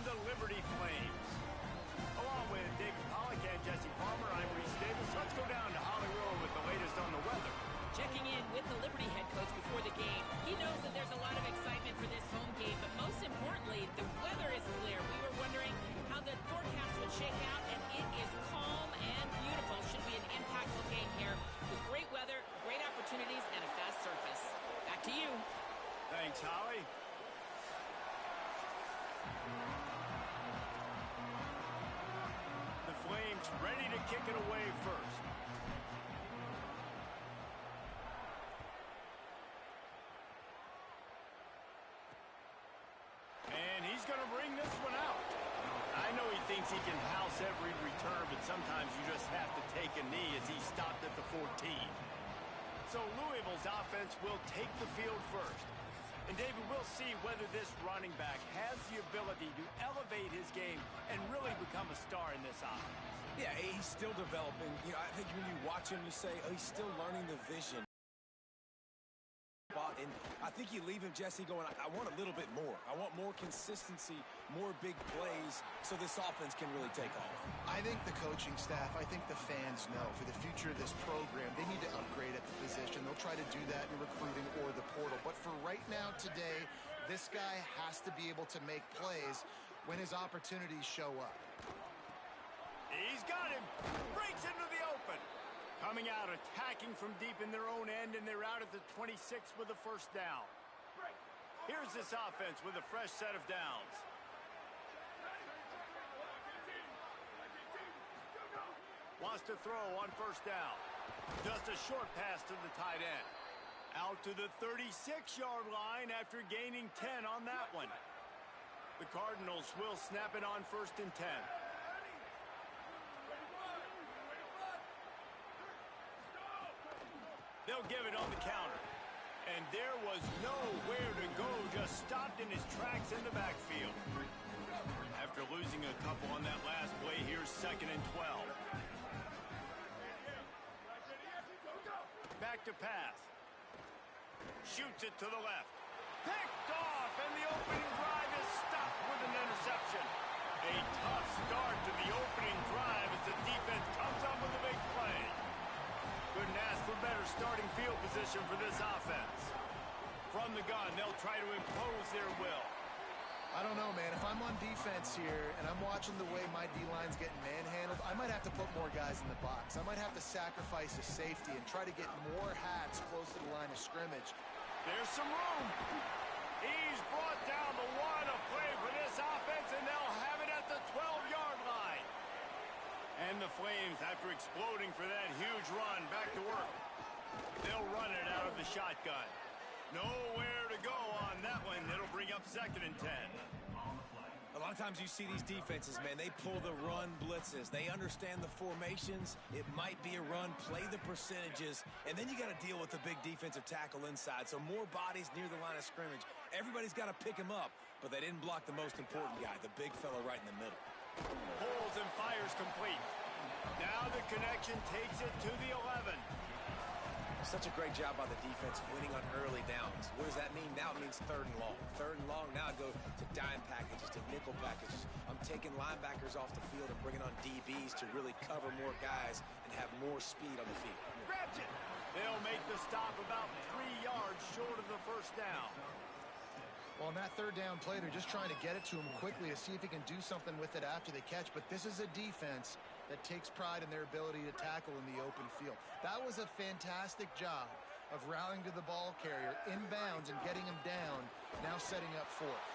the Liberty Flames. Along with David Pollack and Jesse Palmer, I'm Reese Davis. Let's go down to Hollywood with the latest on the weather. Checking in with the Liberty head coach before the game. He knows that there's a lot of excitement for this home game, but most importantly, the weather is clear. We were wondering how the forecast would shake out, and it is calm and beautiful. Should be an impactful game here with great weather, great opportunities, and a fast surface. Back to you. Thanks, Holly. The Flames ready to kick it away first. And he's going to bring this one out. I know he thinks he can house every return, but sometimes you just have to take a knee as he stopped at the 14. So Louisville's offense will take the field first. And David, we'll see whether this running back has the ability to elevate his game and really become a star in this offense. Yeah, he's still developing. You know, I think when you watch him, you say, oh, he's still learning the vision. And I think you leave him, Jesse, going, I want a little bit more. I want more consistency, more big plays, so this offense can really take off. I think the coaching staff, I think the fans know for the future of this program, they need to upgrade at the position. They'll try to do that in recruiting or the portal. But for right now, today, this guy has to be able to make plays when his opportunities show up. He's got him. Breaks into the open. Coming out, attacking from deep in their own end, and they're out at the 26 with a first down. Here's this offense with a fresh set of downs. Wants to throw on first down. Just a short pass to the tight end. Out to the 36-yard line after gaining 10 on that one. The Cardinals will snap it on first and 10. They'll give it on the counter. And there was nowhere to go, just stopped in his tracks in the backfield. After losing a couple on that last play, here's second and 12. Back to pass. Shoots it to the left. Picked off, and the opening drive is stopped with an interception. A tough start to the opening drive as the defense comes up with a big play. Couldn't ask for better starting field position for this offense. From the gun, they'll try to impose their will. I don't know, man. If I'm on defense here and I'm watching the way my D-line's getting manhandled, I might have to put more guys in the box. I might have to sacrifice a safety and try to get more hats close to the line of scrimmage. There's some room. He's brought down the one, a play for this offense, and they'll have it at the 12-yard line. And the Flames, after exploding for that huge run, back to work. They'll run it out of the shotgun. Nowhere to go on that one. It'll bring up second and 10. A lot of times you see these defenses, man, they pull the run blitzes. They understand the formations. It might be a run, play the percentages, and then you got to deal with the big defensive tackle inside. So more bodies near the line of scrimmage. Everybody's got to pick him up, but they didn't block the most important guy, the big fella right in the middle. Pulls and fires complete. Now the connection takes it to the 11. Such a great job by the defense winning on early downs. What does that mean? Now it means third and long. Third and long, now I go to dime packages, to nickel packages. I'm taking linebackers off the field and bringing on DBs to really cover more guys and have more speed on the field. Grabs it. They'll make the stop about 3 yards short of the first down. Well, on that third down play, they're just trying to get it to him quickly to see if he can do something with it after they catch. But this is a defense that takes pride in their ability to tackle in the open field. That was a fantastic job of rallying to the ball carrier, inbounds, and getting him down, now setting up fourth.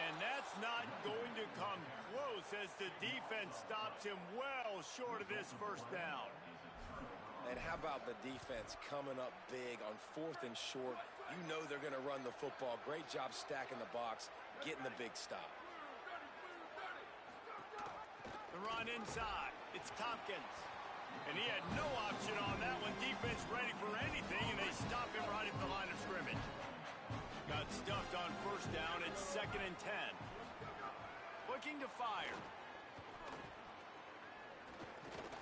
And that's not going to come close as the defense stops him well short of this first down. And how about the defense coming up big on fourth and short? You know they're going to run the football. Great job stacking the box, getting the big stop. The run inside. It's Tompkins. And he had no option on that one. Defense ready for anything, and they stop him right at the line of scrimmage. Got stuffed on first down. It's second and 10. Looking to fire.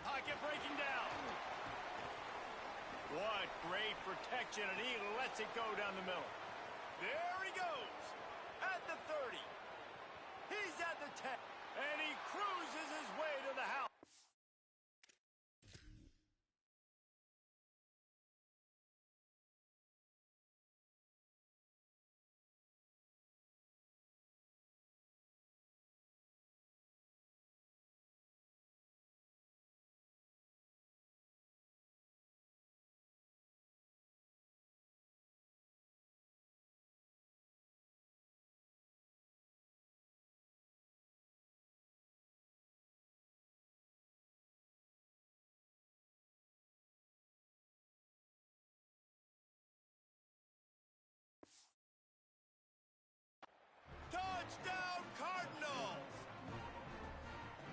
Pocket breaking down. What great protection, and he lets it go down the middle. There he goes at the 30. He's at the 10, and he cruises his way to the house. Touchdown, Cardinals!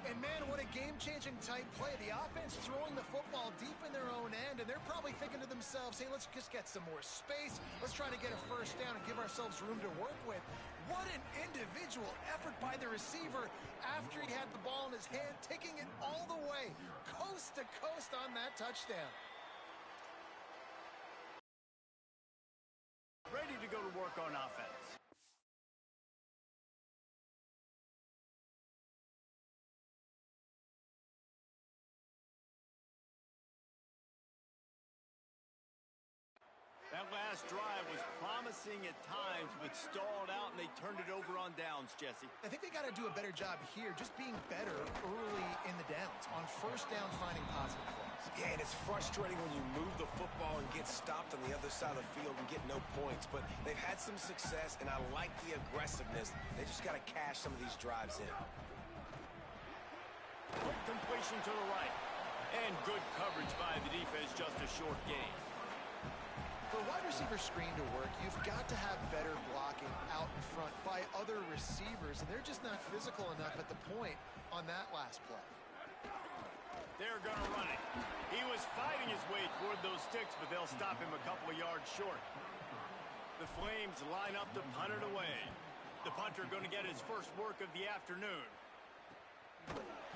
And man, what a game-changing type play. The offense throwing the football deep in their own end, and they're probably thinking to themselves, hey, let's just get some more space. Let's try to get a first down and give ourselves room to work with. What an individual effort by the receiver after he had the ball in his hand, taking it all the way, coast to coast on that touchdown. Ready to go to work on offense. That last drive was promising at times, but stalled out, and they turned it over on downs, Jesse. I think they got to do a better job here, just being better early in the downs, on first down finding positive plays. Yeah, and it's frustrating when you move the football and get stopped on the other side of the field and get no points, but they've had some success, and I like the aggressiveness. They just got to cash some of these drives in. Quick completion to the right, and good coverage by the defense, just a short gain. For a wide receiver screen to work, you've got to have better blocking out in front by other receivers, and they're just not physical enough at the point on that last play. They're going to run it. He was fighting his way toward those sticks, but they'll stop him a couple of yards short. The Flames line up to punt it away. The punter going to get his first work of the afternoon.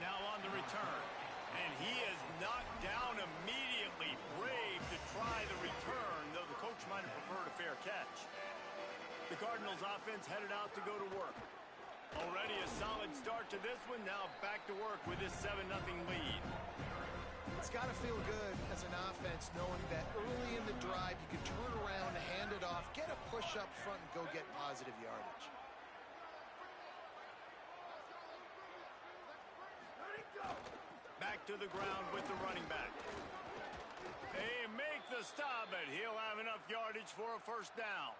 Now on the return. And he is knocked down immediately. Brave to try the return, though the coach might have preferred a fair catch. The Cardinals offense headed out to go to work. Already a solid start to this one. Now back to work with this 7-0 lead. It's got to feel good as an offense knowing that early in the drive you can turn around, hand it off, get a push up front, and go get positive yardage. Back to the ground with the running back. They make the stop, but he'll have enough yardage for a first down.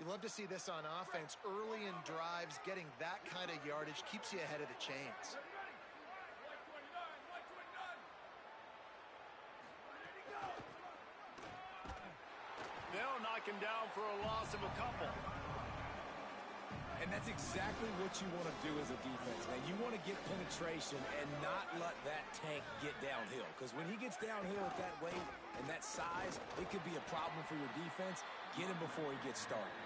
You love to see this on offense. Early in drives, getting that kind of yardage keeps you ahead of the chains. They'll knock him down for a loss of a couple. And that's exactly what you want to do as a defense, man. You want to get penetration and not let that tank get downhill. Because when he gets downhill at that weight and that size, it could be a problem for your defense. Get him before he gets started.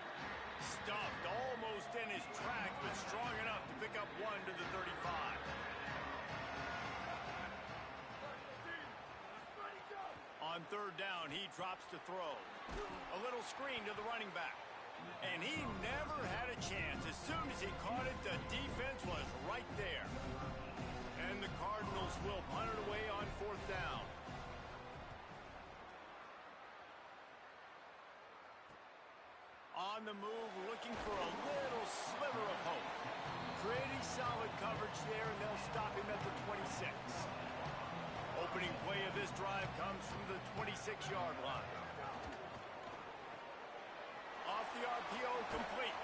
Stuffed almost in his track, but strong enough to pick up one to the 35. On third down, he drops to throw. A little screen to the running back. And he never had a chance. As soon as he caught it, the defense was right there. And the Cardinals will punt it away on fourth down. On the move, looking for a little sliver of hope. Pretty solid coverage there, and they'll stop him at the 26. Opening play of this drive comes from the 26-yard line. Off the RPO, complete.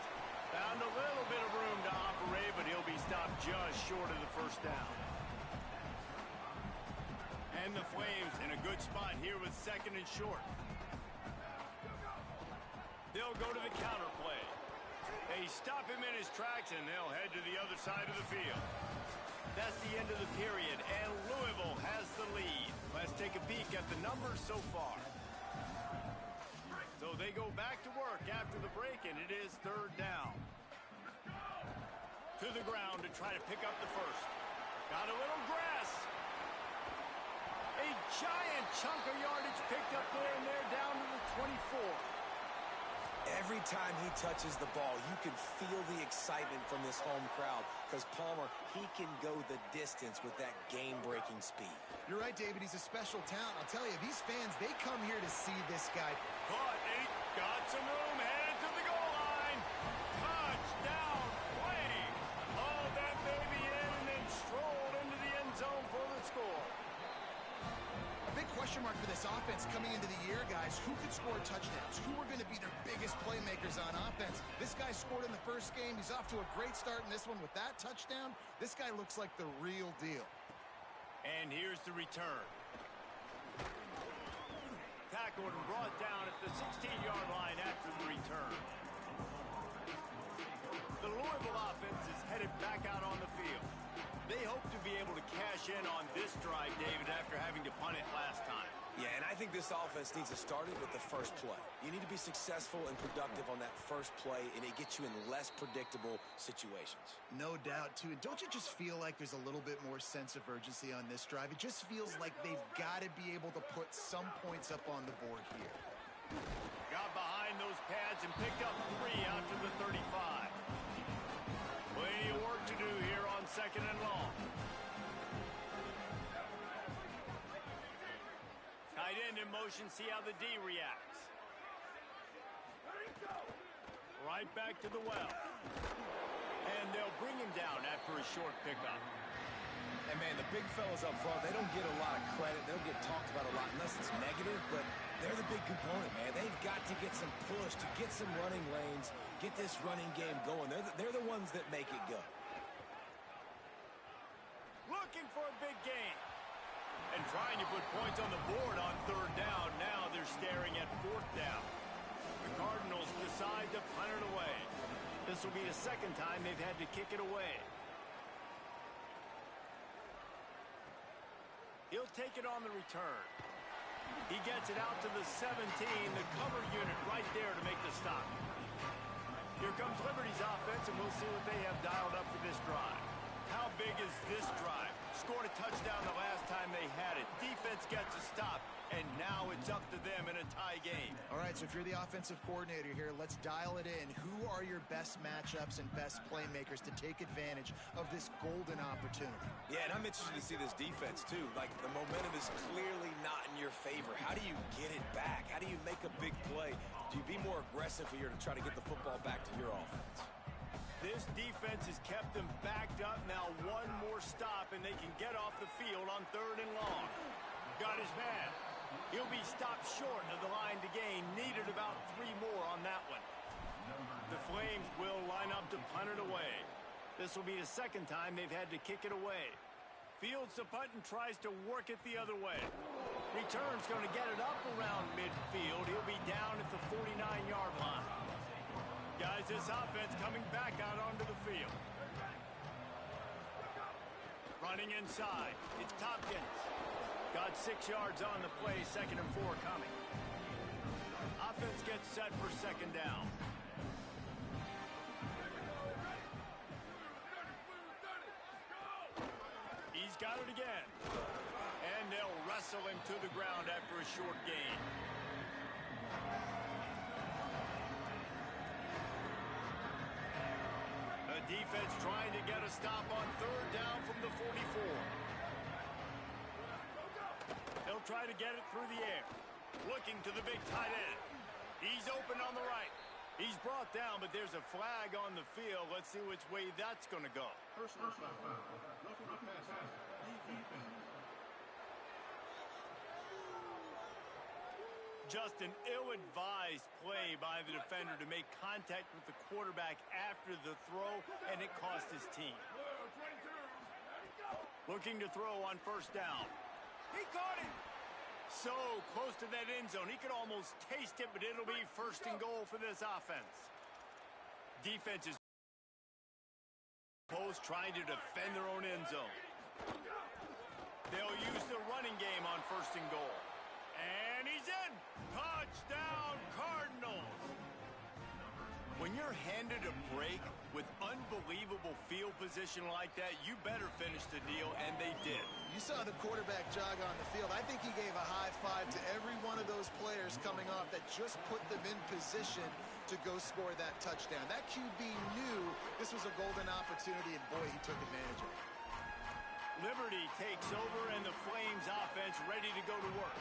Found a little bit of room to operate, but he'll be stopped just short of the first down. And the Flames in a good spot here with second and short. They'll go to the counter play. They stop him in his tracks, and they'll head to the other side of the field. That's the end of the period, and Louisville has the lead. Let's take a peek at the numbers so far. So they go back to work after the break, and it is third down. To the ground to try to pick up the first. Got a little grass. A giant chunk of yardage picked up there, and they're down to the 24. Every time he touches the ball, you can feel the excitement from this home crowd because Palmer, he can go the distance with that game-breaking speed. You're right, David. He's a special talent. I'll tell you, these fans, they come here to see this guy. Caught, and he got some room, headed to the goal line. Touchdown, play. Hauled that baby in and then strolled into the end zone for the score. A big question mark for this offense coming into the year, guys. Who could score touchdowns? Who are going to be their biggest playmakers on offense? This guy scored in the first game. He's off to a great start in this one with that touchdown. This guy looks like the real deal. And here's the return. Tackled and brought down at the 16-yard line after the return. The Louisville offense is headed back out on the field. They hope to be able to cash in on this drive, David, after having to punt it last time. Yeah, and I think this offense needs to start it with the first play. You need to be successful and productive on that first play, and it gets you in less predictable situations. No doubt, too. And don't you just feel like there's a little bit more sense of urgency on this drive? It just feels like they've got to be able to put some points up on the board here. Got behind those pads and picked up 3 out to the 35. Plenty of work to do here on 2nd and long. Tight end in motion, see how the D reacts. Right back to the well. And they'll bring him down after a short pickup. And, man, the big fellas up front, they don't get a lot of credit. They don't get talked about a lot unless it's negative, but they're the big component, man. They've got to get some push, to get some running lanes, get this running game going. They're the ones that make it go. Looking for a big gain. And trying to put points on the board on 3rd down. Now they're staring at 4th down. The Cardinals decide to punt it away. This will be the 2nd time they've had to kick it away. He'll take it on the return. He gets it out to the 17, the cover unit right there to make the stop. Here comes Liberty's offense, and we'll see what they have dialed up for this drive. How big is this drive? Scored a touchdown the last time they had it. Defense gets a stop, and now it's up to them in a tie game. All right, so if you're the offensive coordinator here, let's dial it in. Who are your best matchups and best playmakers to take advantage of this golden opportunity? Yeah, and I'm interested to see this defense, too. Like, the momentum is clearly not in your favor. How do you get it back? How do you make a big play? Do you be more aggressive here to try to get the football back to your offense? This defense has kept them backed up. Now one more stop, and they can get off the field on 3rd and long. Got his man. He'll be stopped short of the line to gain. Needed about 3 more on that one. The Flames will line up to punt it away. This will be the 2nd time they've had to kick it away. Fields the punt and tries to work it the other way. Return's going to get it up around midfield. He'll be down at the 49-yard line. Guys, this offense coming back out onto the field. Running inside. It's Tompkins. Got 6 yards on the play, 2nd and 4 coming. Offense gets set for 2nd down. He's got it again. And they'll wrestle him to the ground after a short gain. Defense trying to get a stop on 3rd down from the 44. He'll try to get it through the air. Looking to the big tight end. He's open on the right. He's brought down, but there's a flag on the field. Let's see which way that's going to go. Personal foul. Roughing the pass. Defense. Just an ill-advised play by the defender to make contact with the quarterback after the throw, and it cost his team. Looking to throw on 1st down. He caught it! So close to that end zone. He could almost taste it, but it'll be 1st and goal for this offense. Defense is post trying to defend their own end zone. They'll use the running game on 1st and goal. And he's in! Touchdown, Cardinals! When you're handed a break with unbelievable field position like that, you better finish the deal, and they did. You saw the quarterback jog on the field. I think he gave a high five to every one of those players coming off that just put them in position to go score that touchdown. That QB knew this was a golden opportunity, and boy, he took advantage of it. Liberty takes over, and the Flames offense ready to go to work.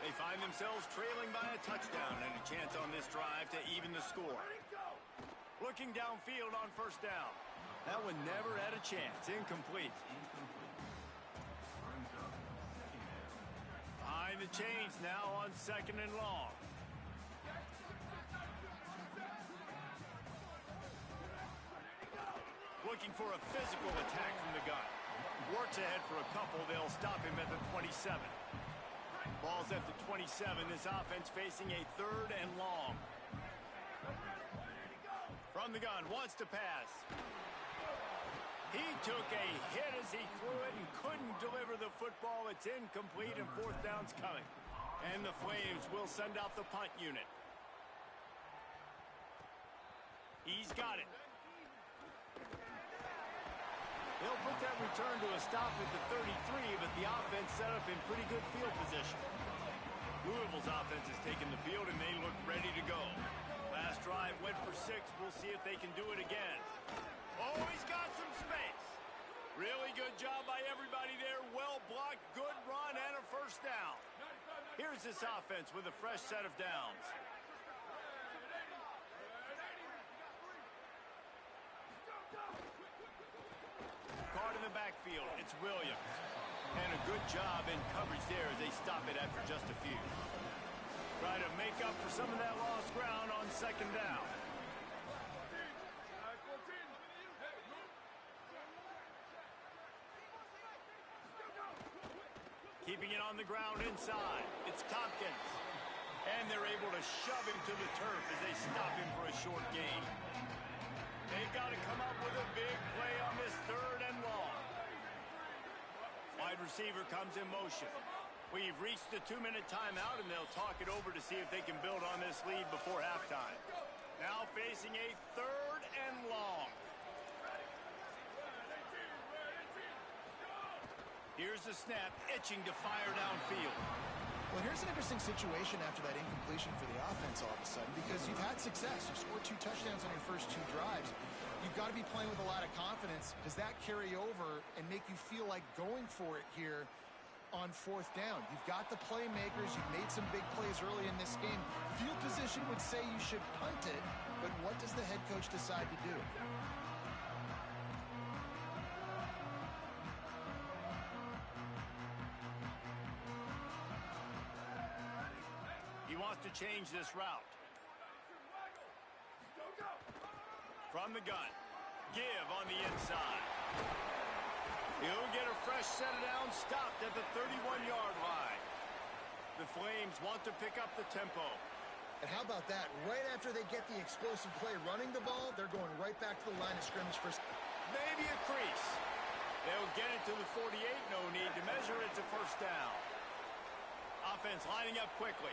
They find themselves trailing by a touchdown and a chance on this drive to even the score. Looking downfield on first down. That one never had a chance. Incomplete. Behind the chains now on second and long. Looking for a physical attack from the gun. Works ahead for a couple. They'll stop him at the 27. Ball's at the 27. This offense facing a third and long. From the gun, wants to pass. He took a hit as he threw it and couldn't deliver the football. It's incomplete, and fourth down's coming. And the Flames will send out the punt unit. He's got it. They'll put that return to a stop at the 33, but the offense set up in pretty good field position. Louisville's offense has taken the field, and they look ready to go. Last drive went for 6. We'll see if they can do it again. Oh, he's got some space. Really good job by everybody there. Well blocked, good run, and a first down. Here's this offense with a fresh set of downs. Caught in the backfield, it's Williams. And a good job in coverage there as they stop it after just a few. Try to make up for some of that lost ground on second down. Keeping it on the ground inside. It's Tompkins. And they're able to shove him to the turf as they stop him for a short gain. They've got to come up with a big play on this third and long. Wide receiver comes in motion. We've reached the 2-minute timeout, and they'll talk it over to see if they can build on this lead before halftime. Now facing a third and long. Here's the snap, itching to fire downfield. Well, here's an interesting situation after that incompletion for the offense all of a sudden, because you've had success. You've scored 2 touchdowns on your first 2 drives. You've got to be playing with a lot of confidence. Does that carry over and make you feel like going for it here on fourth down? You've got the playmakers. You've made some big plays early in this game. Field position would say you should punt it, but what does the head coach decide to do? He wants to change this route. From the gun. Give on the inside. He'll get a fresh set of downs stopped at the 31-yard line. The Flames want to pick up the tempo. And how about that? Right after they get the explosive play running the ball, they're going right back to the line of scrimmage for... Maybe a crease. They'll get it to the 48. No need to measure. It's a first down. Offense lining up quickly.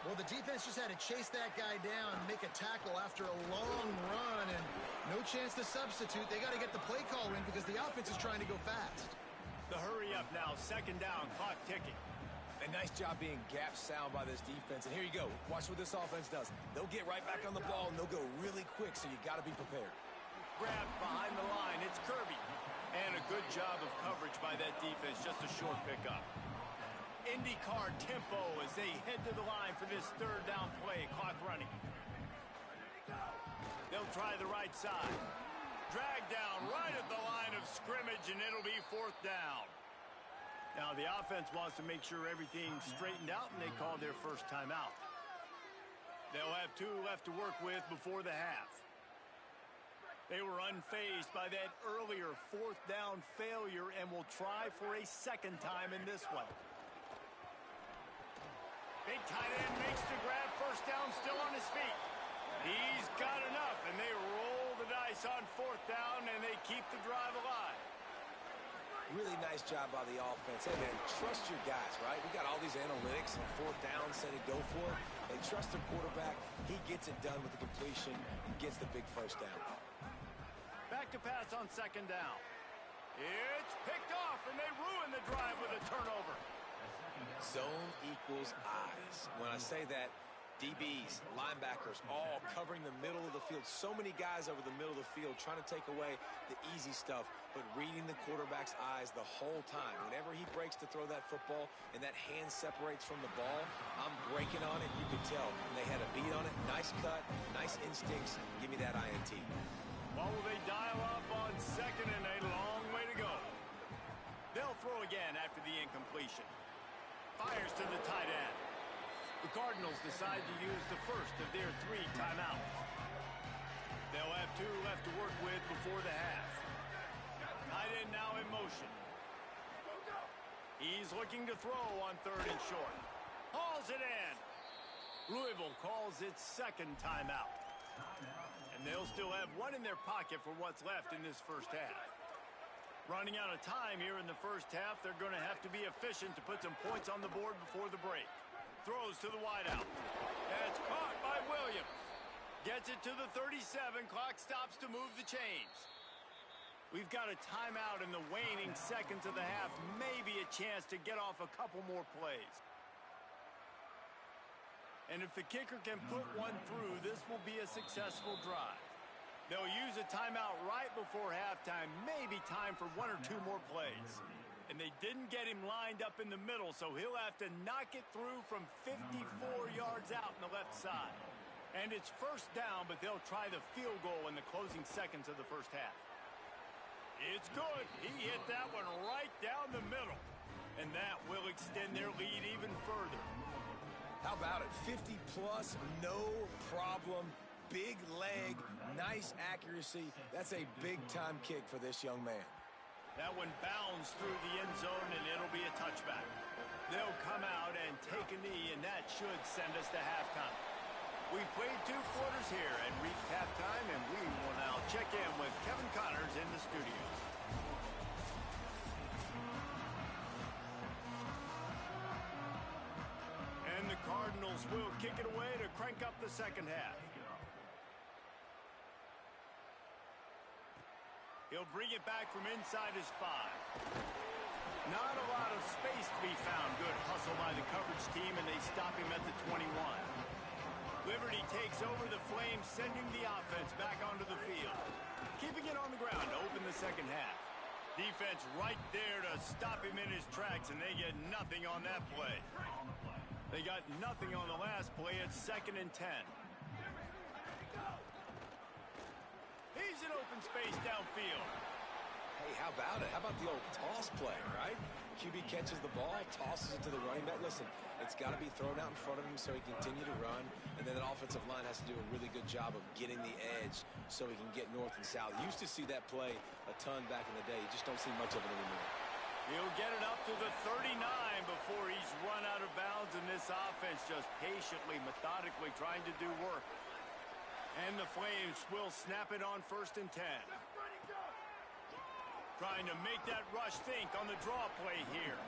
Well, the defense just had to chase that guy down and make a tackle after a long run, and no chance to substitute. They got to get the play call in because the offense is trying to go fast. The hurry up now, second down, clock ticking. A nice job being gap sound by this defense. And here you go. Watch what this offense does. They'll get right back on the ball, and they'll go really quick, so you got to be prepared. Grabbed behind the line. It's Kirby. And a good job of coverage by that defense. Just a short pickup. IndyCar tempo as they head to the line for this third down play. Clock running. They'll try the right side. Drag down right at the line of scrimmage, and it'll be fourth down. Now the offense wants to make sure everything's straightened out, and they call their first timeout. They'll have 2 left to work with before the half. They were unfazed by that earlier fourth down failure and will try for a second time in this one. Big tight end makes the grab, first down, still on his feet. He's got enough, and they roll the dice on fourth down, and they keep the drive alive. Really nice job by the offense. Hey, man, trust your guys, right? We got all these analytics on fourth down, set it, go for it. They trust their quarterback. He gets it done with the completion and gets the big first down. Back to pass on second down. It's picked off, and they ruin the drive with a turnover. Zone equals eyes. When I say that, DBs, linebackers, all covering the middle of the field. So many guys over the middle of the field trying to take away the easy stuff, but reading the quarterback's eyes the whole time. Whenever he breaks to throw that football and that hand separates from the ball, I'm breaking on it. You could tell. And they had a beat on it. Nice cut, nice instincts. Give me that INT. Well, will they dial up on second and a long way to go? They'll throw again after the incompletion. Fires to the tight end. The Cardinals decide to use the first of their 3 timeouts. They'll have 2 left to work with before the half. Tight end now in motion. He's looking to throw on 3rd and short. Hauls it in. Louisville calls its 2nd timeout. And they'll still have 1 in their pocket for what's left in this first half. Running out of time here in the first half, they're going to have to be efficient to put some points on the board before the break. Throws to the wideout. That's caught by Williams. Gets it to the 37. Clock stops to move the chains. We've got a timeout in the waning seconds of the half. Maybe a chance to get off a couple more plays. And if the kicker can put one through, this will be a successful drive. They'll use a timeout right before halftime. Maybe time for 1 or 2 more plays. And they didn't get him lined up in the middle, so he'll have to knock it through from 54 yards out on the left side. And it's first down, but they'll try the field goal in the closing seconds of the first half. It's good. He hit that one right down the middle. And that will extend their lead even further. How about it? 50-plus, no problem. Big leg, nice accuracy. That's a big-time kick for this young man. That one bounds through the end zone, and it'll be a touchback. They'll come out and take a knee, and that should send us to halftime. We played 2 quarters here and reached halftime, and we will now check in with Kevin Connors in the studio. And the Cardinals will kick it away to crank up the second half. He'll bring it back from inside his 5. Not a lot of space to be found. Good hustle by the coverage team, and they stop him at the 21. Liberty takes over the Flames, sending the offense back onto the field. Keeping it on the ground to open the second half. Defense right there to stop him in his tracks, and they get nothing on that play. They got nothing on the last play. It's 2nd and 10. He's in open space downfield. Hey, how about it? How about the old toss play, right? QB catches the ball, tosses it to the running back. Listen, it's got to be thrown out in front of him so he can continue to run. And then the offensive line has to do a really good job of getting the edge so he can get north and south. Used to see that play a ton back in the day. You just don't see much of it anymore. He'll get it up to the 39 before he's run out of bounds, and this offense just patiently, methodically trying to do work. And the Flames will snap it on 1st and 10. Trying to make that rush think on the draw play here.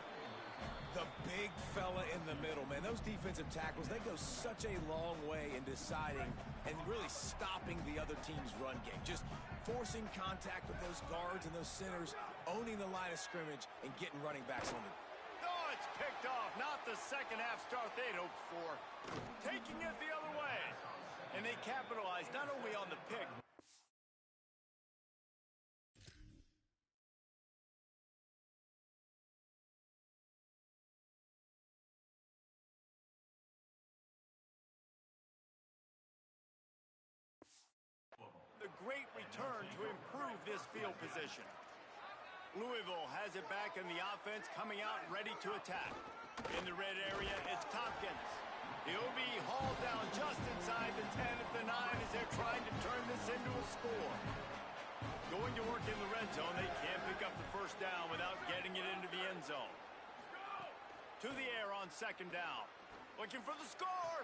The big fella in the middle, man. Those defensive tackles, they go such a long way in deciding and really stopping the other team's run game. Just forcing contact with those guards and those centers, owning the line of scrimmage, and getting running backs on it. Oh, it's picked off. Not the second half start they'd hoped for. Taking it the other way. And they capitalized not only on the pick. The great return to improve this field position. Louisville has it back in the offense, coming out ready to attack. In the red area, it's Tompkins. He'll be hauled down just inside the 10 at the 9 as they're trying to turn this into a score. Going to work in the red zone, they can't pick up the first down without getting it into the end zone. To the air on 2nd down. Looking for the score.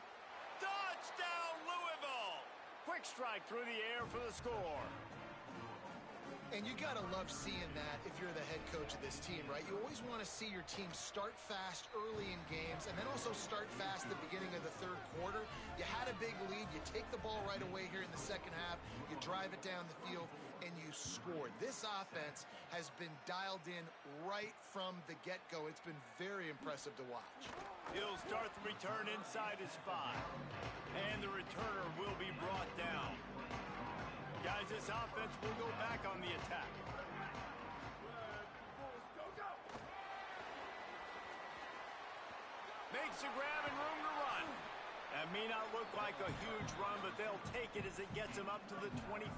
Touchdown, Louisville! Quick strike through the air for the score. And you got to love seeing that if you're the head coach of this team, right? You always want to see your team start fast early in games and then also start fast at the beginning of the third quarter. You had a big lead. You take the ball right away here in the second half. You drive it down the field, and you scored. This offense has been dialed in right from the get-go. It's been very impressive to watch. He'll start the return inside his 5. And the returner will be brought down. Guys, this offense will go back on the attack. Makes a grab and room to run. That may not look like a huge run, but they'll take it as it gets them up to the 24.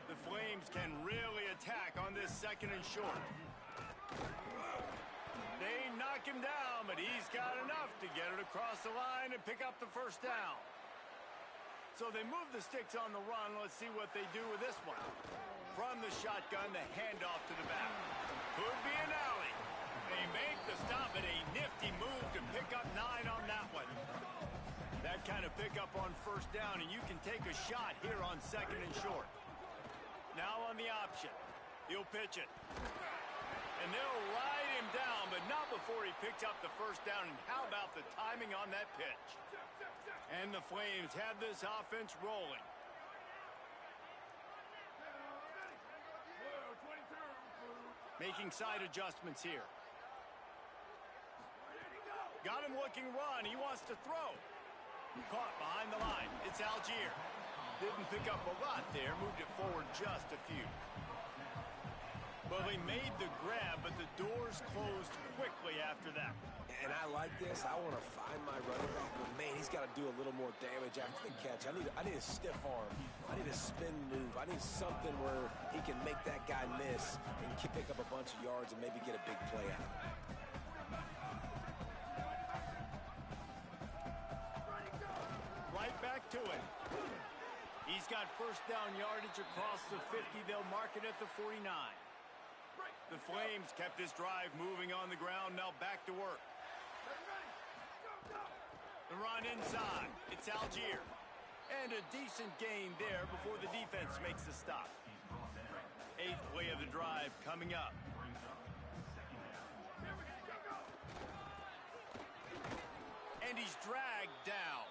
The Flames can really attack on this second and short. They knock him down, but he's got enough to get it across the line and pick up the first down. So they move the sticks on the run. Let's see what they do with this one. From the shotgun, the handoff to the back. Could be an alley. They make the stop at a nifty move to pick up 9 on that one. That kind of pickup on first down, and you can take a shot here on second and short. Now on the option. He'll pitch it. And they'll ride him down, but not before he picks up the first down. And how about the timing on that pitch? And the Flames have this offense rolling. Making side adjustments here. Got him looking run. He wants to throw. Caught behind the line. It's Algier. Didn't pick up a lot there. Moved it forward just a few. Well, they made the grab, but the doors closed quickly after that. And I like this. I want to find my running back, but man, he's got to do a little more damage after the catch. I need a stiff arm. I need a spin move. I need something where he can make that guy miss and pick up a bunch of yards and maybe get a big play out of it. Right back to it. He's got first down yardage across the 50. They'll mark it at the 49. The Flames kept this drive moving on the ground. Now back to work. The run inside. It's Algier. And a decent gain there before the defense makes the stop. 8th play of the drive coming up. And he's dragged down.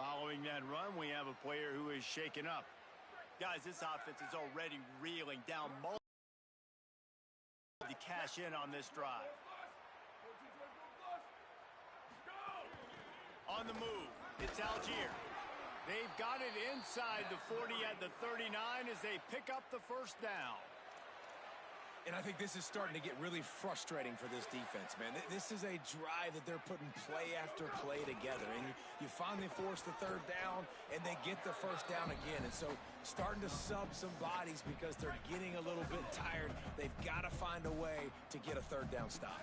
Following that run, we have a player who is shaken up. Guys, this offense is already reeling down. To cash in on this drive. On the move, it's Algier. They've got it inside the 40 at the 39 as they pick up the first down. And I think this is starting to get really frustrating for this defense, man. This is a drive that they're putting play after play together. And you finally force the third down, and they get the first down again. And so starting to sub some bodies because they're getting a little bit tired. They've got to find a way to get a third down stop.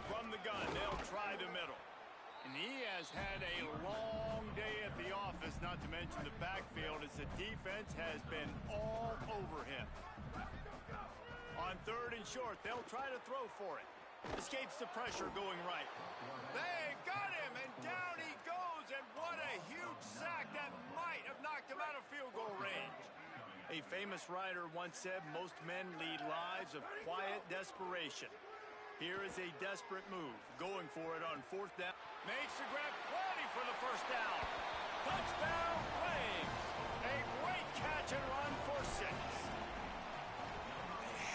From the gun, they'll try the middle. And he has had a long day at the office, not to mention the backfield, as the defense has been all over him. On third and short, they'll try to throw for it. Escapes the pressure going right. They got him, and down he goes, and what a huge sack that might have knocked him out of field goal range. A famous writer once said, most men lead lives of quiet desperation. Here is a desperate move, going for it on fourth down. Makes the grab, plenty for the first down. Touchdown, Flames. A great catch and run for 6.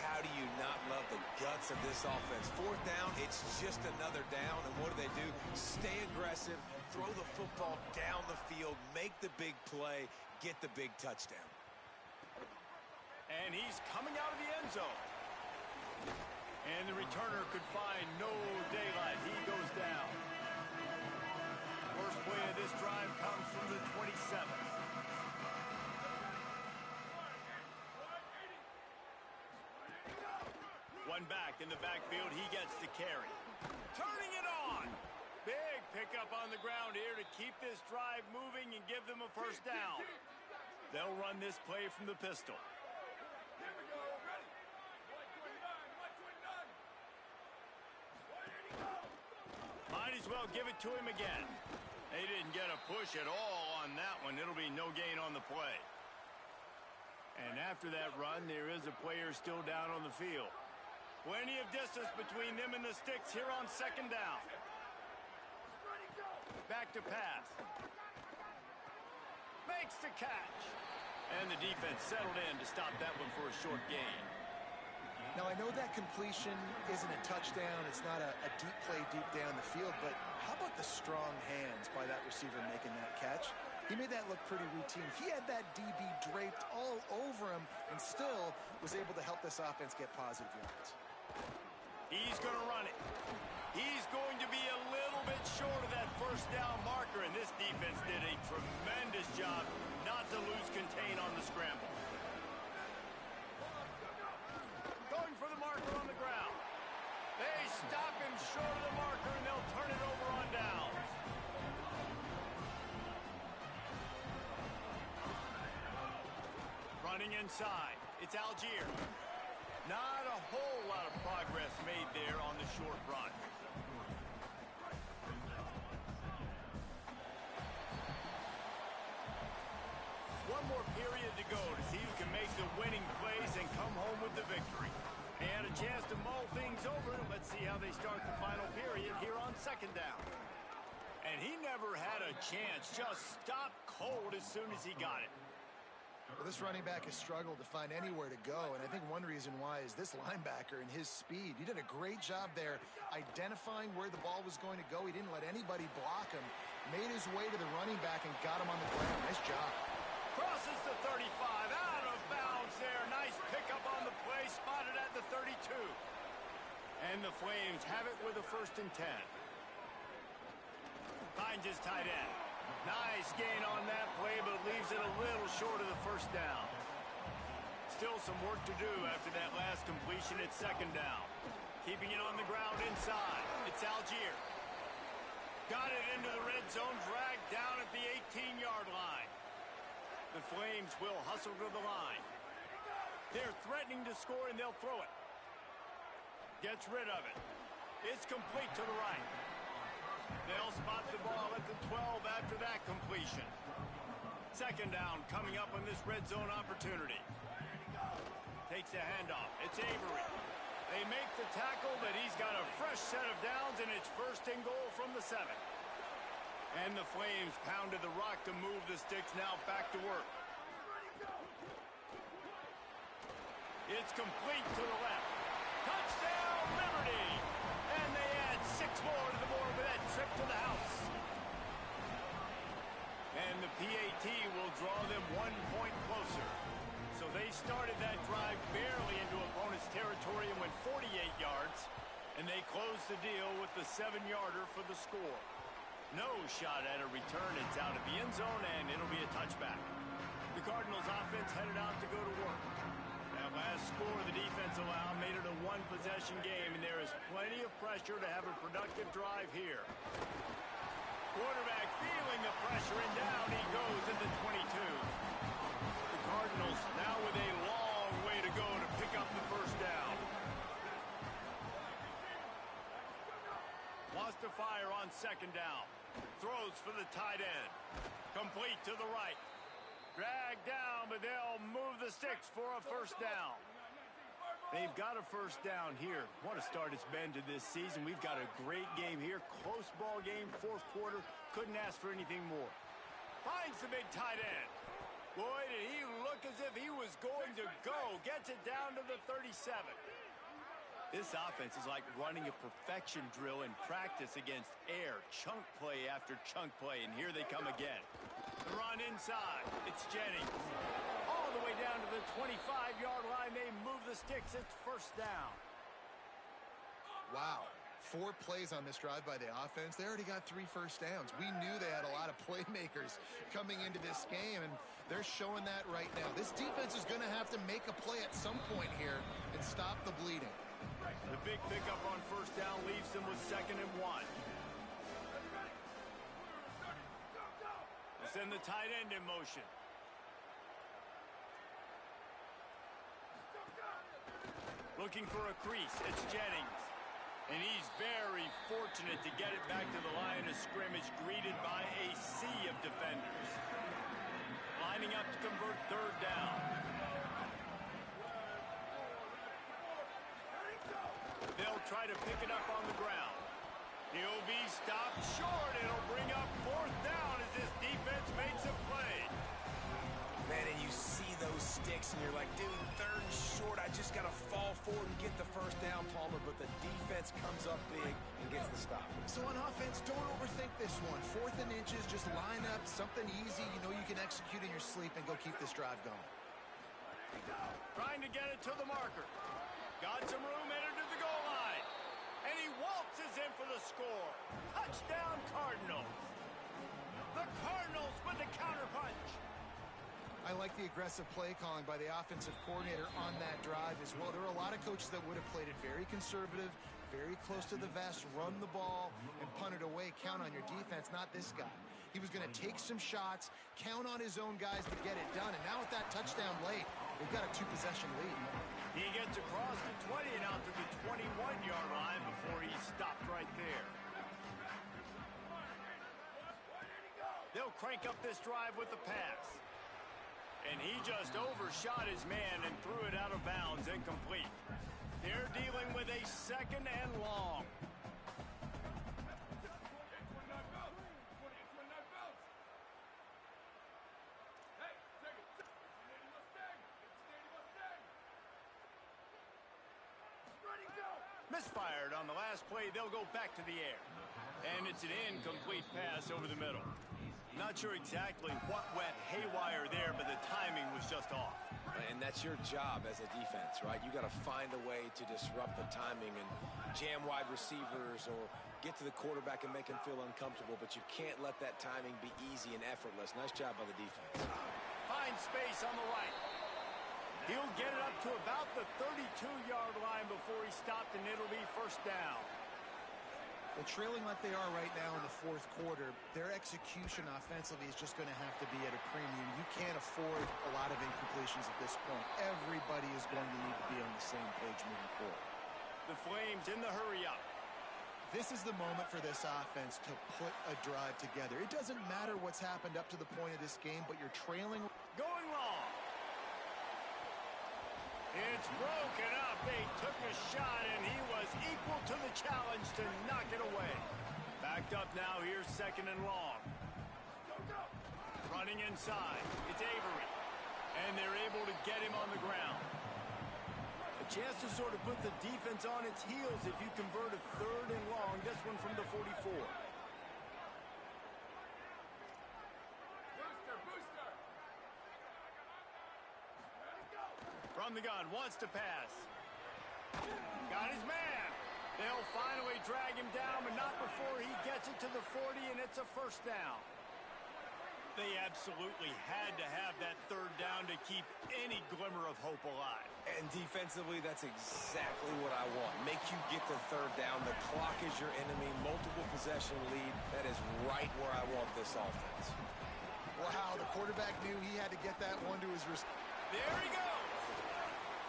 How do you not love the guts of this offense? Fourth down, it's just another down, and what do? Stay aggressive, throw the football down the field, make the big play, get the big touchdown. And he's coming out of the end zone. And the returner could find no daylight. He goes down. First play of this drive comes from the 27. One back in the backfield. He gets the carry. Turning it on. Big pickup on the ground here to keep this drive moving and give them a first down. They'll run this play from the pistol. Might as well give it to him again. They didn't get a push at all on that one. It'll be no gain on the play. And after that run, there is a player still down on the field. Plenty of distance between them and the sticks here on second down. Back to pass. Makes the catch. And the defense settled in to stop that one for a short gain. Now, I know that completion isn't a touchdown. It's not a deep play deep down the field, but how about the strong hands by that receiver making that catch? He made that look pretty routine. He had that DB draped all over him and still was able to help this offense get positive yards. He's going to run it. He's going to be a little bit short of that first down marker, and this defense did a tremendous job not to lose contain on the scramble. Going for the marker on the ground. They stop him short of the marker, and they'll turn it over on downs. Running inside, it's Algier. Not a whole lot of progress made there on the short run. One more period to go to see who can make the winning plays and come home with the victory. They had a chance to mull things over. Let's see how they start the final period here on second down. And he never had a chance. Just stopped cold as soon as he got it. Well, this running back has struggled to find anywhere to go, and I think one reason why is this linebacker and his speed. He did a great job there identifying where the ball was going to go. He didn't let anybody block him, made his way to the running back and got him on the ground. Nice job. Crosses the 35, out of bounds there. Nice pickup on the play, spotted at the 32. And the Flames have it with a 1st and 10. Finds his tight end. Nice gain on that play, but leaves it a little short of the first down. Still some work to do after that last completion at second down. Keeping it on the ground inside. It's Algier. Got it into the red zone, dragged down at the 18-yard line. The Flames will hustle to the line. They're threatening to score, and they'll throw it. Gets rid of it. It's complete to the right. They'll spot the ball at the 12 after that completion. Second down coming up on this red zone opportunity. Takes the handoff. It's Avery. They make the tackle, but he's got a fresh set of downs, and it's 1st and goal from the 7. And the Flames pounded the rock to move the sticks, now back to work. It's complete to the left. Touchdown, Liberty! And they add 6 more to the board with that trip to the house. And the PAT will draw them 1 point closer. So they started that drive barely into opponent's territory and went 48 yards. And they closed the deal with the 7-yarder for the score. No shot at a return. It's out of the end zone, and it'll be a touchback. The Cardinals offense headed out to go to work. That last score the defense allowed made it a 1-possession game, and there is plenty of pressure to have a productive drive here. Quarterback feeling the pressure, and down he goes at the 22. The Cardinals now with a long way to go to pick up the first down. Wants to fire on second down. Throws for the tight end. Complete to the right. Dragged down, but they'll move the sticks for a first down. They've got a first down here. What a start it's been to this season. We've got a great game here. Close ball game, 4th quarter. Couldn't ask for anything more. Finds the big tight end. Boy, did he look as if he was going to go. Gets it down to the 37. This offense is like running a perfection drill in practice against air. Chunk play after chunk play, and here they come again. The run inside. It's Jennings. All the way down to the 25-yard line. They move the sticks. It's 1st down. Wow. 4 plays on this drive by the offense. They already got 3 first downs. We knew they had a lot of playmakers coming into this game, and they're showing that right now. This defense is going to have to make a play at some point here and stop the bleeding. The big pickup on first down leaves them with 2nd and 1. They send the tight end in motion. Looking for a crease. It's Jennings. And he's very fortunate to get it back to the line of scrimmage, greeted by a sea of defenders. Lining up to convert 3rd down. They'll try to pick it up on the ground. He'll be stopped short. It'll bring up fourth down as this defense makes a play. Man, and you see those sticks, and you're like, dude, third and short. I just got to fall forward and get the first down, Palmer. But the defense comes up big and gets the stop. So on offense, don't overthink this one. 4th and inches, just line up something easy. You know you can execute in your sleep and go keep this drive going. Trying to get it to the marker. Got some room, entered to the goal line. And he waltzes in for the score. Touchdown, Cardinals. The Cardinals with the counterpunch. I like the aggressive play calling by the offensive coordinator on that drive as well. There are a lot of coaches that would have played it very conservative, very close to the vest, run the ball, and punt it away. Count on your defense, not this guy. He was going to take some shots, count on his own guys to get it done. And now with that touchdown late, they've got a 2-possession lead. He gets across the 20 and out to the 21-yard line before he stopped right there. They'll crank up this drive with the pass. And he just overshot his man and threw it out of bounds, incomplete. They're dealing with a 2nd and long. Misfired on the last play. They'll go back to the air. And it's an incomplete pass over the middle. Not sure exactly what went haywire there, but the timing was just off. And that's your job as a defense, right? You got to find a way to disrupt the timing and jam wide receivers or get to the quarterback and make him feel uncomfortable, but you can't let that timing be easy and effortless. Nice job by the defense. Find space on the right. He'll get it up to about the 32-yard line before he stopped, and it'll be first down. Well, trailing like they are right now in the 4th quarter, their execution offensively is just going to have to be at a premium. You can't afford a lot of incompletions at this point. Everybody is going to need to be on the same page moving forward. The Flames in the hurry-up. This is the moment for this offense to put a drive together. It doesn't matter what's happened up to the point of this game, but you're trailing. Going long. It's broken up. They took a shot, and he was equal to the challenge to knock it away. Backed up now. Here's 2nd and long. Running inside. It's Avery. And they're able to get him on the ground. A chance to sort of put the defense on its heels if you convert a 3rd and long. This one from the 44. From the gun, wants to pass. Got his man. They'll finally drag him down, but not before he gets it to the 40, and it's a first down. They absolutely had to have that 3rd down to keep any glimmer of hope alive. And defensively, that's exactly what I want. Make you get the 3rd down. The clock is your enemy. Multiple possession lead. That is right where I want this offense. Wow, the quarterback knew he had to get that one to his wrist. There he goes.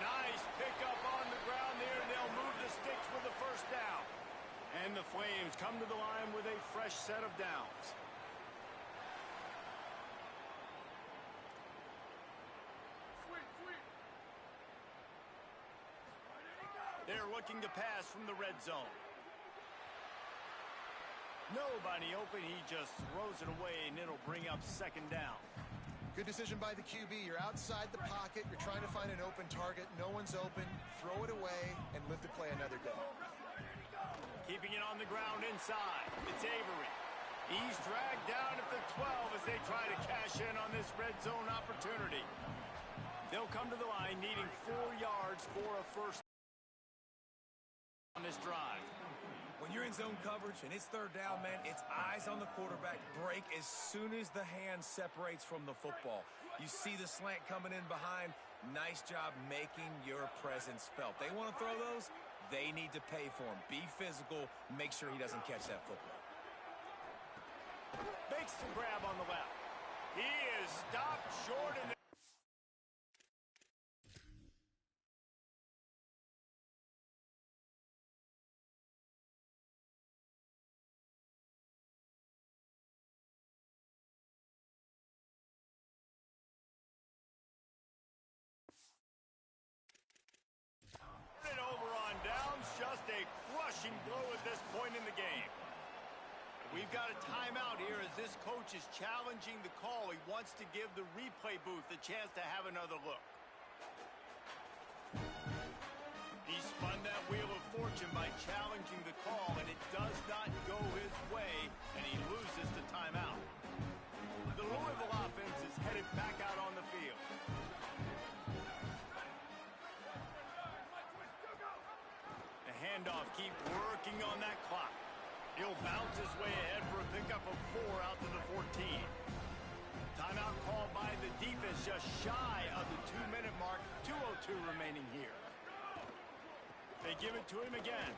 Nice pickup on the ground there. They'll move the sticks with the first down. And the Flames come to the line with a fresh set of downs. They're looking to pass from the red zone. Nobody open. He just throws it away, and it'll bring up 2nd down. Good decision by the QB. You're outside the pocket. You're trying to find an open target. No one's open. Throw it away and live to play another day. Keeping it on the ground inside. It's Avery. He's dragged down at the 12 as they try to cash in on this red zone opportunity. They'll come to the line needing 4 yards for a first on this drive. When you're in zone coverage and it's 3rd down, man, it's eyes on the quarterback. Break as soon as the hand separates from the football. You see the slant coming in behind. Nice job making your presence felt. They want to throw those. They need to pay for them. Be physical. Make sure he doesn't catch that football. Makes the grab on the left. He is stopped short in the finishing blow at this point in the game. We've got a timeout here as this coach is challenging the call. He wants to give the replay booth a chance to have another look. He spun that wheel of fortune by challenging the call, and it does not go his way, and he loses the timeout. The Louisville offense is headed back out on the field. The handoff keep working on that clock. He'll bounce his way ahead for a pickup of 4 out to the 14. Timeout called by the defense just shy of the 2-minute mark. 2:02 remaining here. They give it to him again.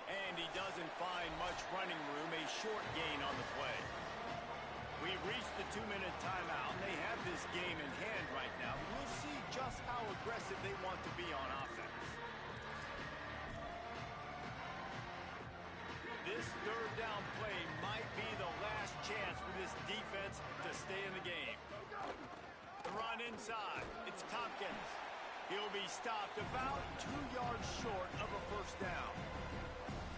And he doesn't find much running room. A short gain on the play. We've reached the 2-minute timeout, and they have this game in hand right now. We'll see just how aggressive they want to be on offense. This third down play might be the last chance for this defense to stay in the game. The run inside. It's Tompkins. He'll be stopped about 2 yards short of a first down.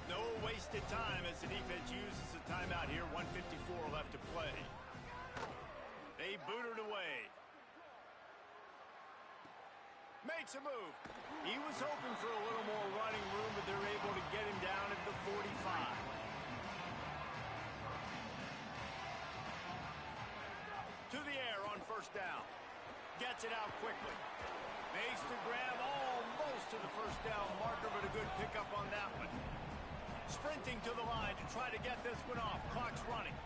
No wasted time as the defense uses a timeout here. 1:54 left to play. They boot it away. Makes a move. He was hoping for a little more running room, but they're able to get him down at the 45. To the air on first down. Gets it out quickly. Makes the grab almost to the first down marker, but a good pickup on that one. Sprinting to the line to try to get this one off. Clock's running.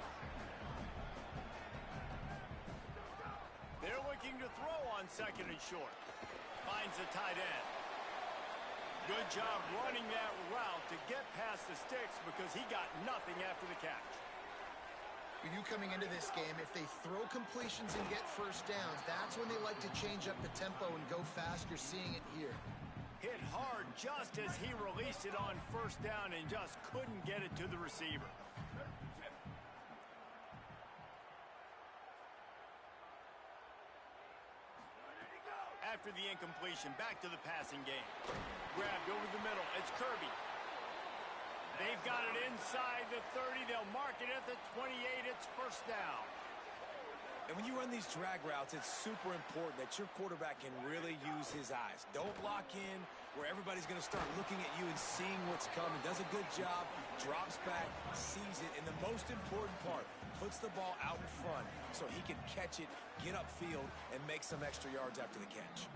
They're looking to throw on second and short. Finds the tight end. Good job running that route to get past the sticks because he got nothing after the catch. You coming into this game, if they throw completions and get first downs, that's when they like to change up the tempo and go fast. You're seeing it here. Hit hard just as he released it on first down and just couldn't get it to the receiver. After the incompletion, back to the passing game. Grabbed over the middle. It's Kirby. They've got it inside the 30. They'll mark it at the 28. It's first down. And when you run these drag routes, it's super important that your quarterback can really use his eyes. Don't lock in where everybody's going to start looking at you and seeing what's coming. Does a good job, drops back, sees it, and the most important part, puts the ball out in front so he can catch it, get upfield, and make some extra yards after the catch.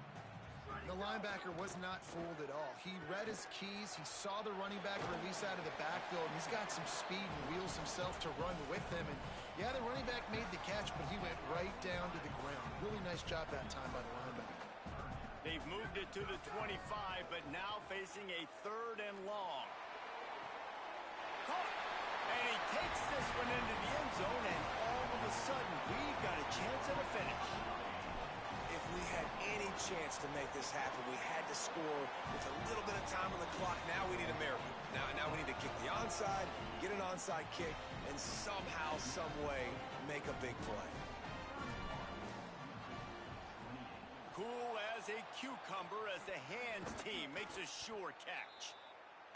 The linebacker was not fooled at all. He read his keys. He saw the running back release out of the backfield. He's got some speed and wheels himself to run with him. And yeah, the running back made the catch, but he went right down to the ground. Really nice job that time by the linebacker. They've moved it to the 25, but now facing a 3rd and long. Caught. And he takes this one into the end zone, and all of a sudden, we've got a chance at a finish. If we had any chance to make this happen, we had to score with a little bit of time on the clock. Now we need a miracle. Now we need to kick the onside, get an onside kick, and somehow, some way, make a big play. Cool as a cucumber as the hands team makes a sure catch.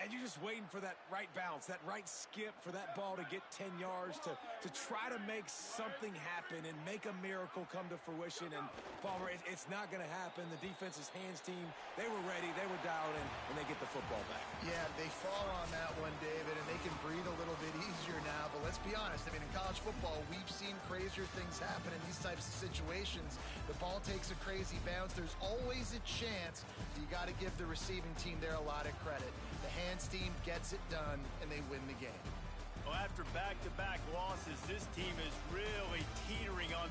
And you're just waiting for that right bounce, that right skip for that ball to get 10 yards to try to make something happen and make a miracle come to fruition. And, Palmer, it's not going to happen. The defense's hands team, they were ready, they were dialed in, and they get the football back. Yeah, they fall on that one, David, and they can breathe a little bit easier now. But let's be honest, I mean, in college football, we've seen crazier things happen in these types of situations. The ball takes a crazy bounce. There's always a chance. You got to give the receiving team there a lot of credit. The hands team gets it done, and they win the game. Well, after back-to-back losses, this team is really teetering on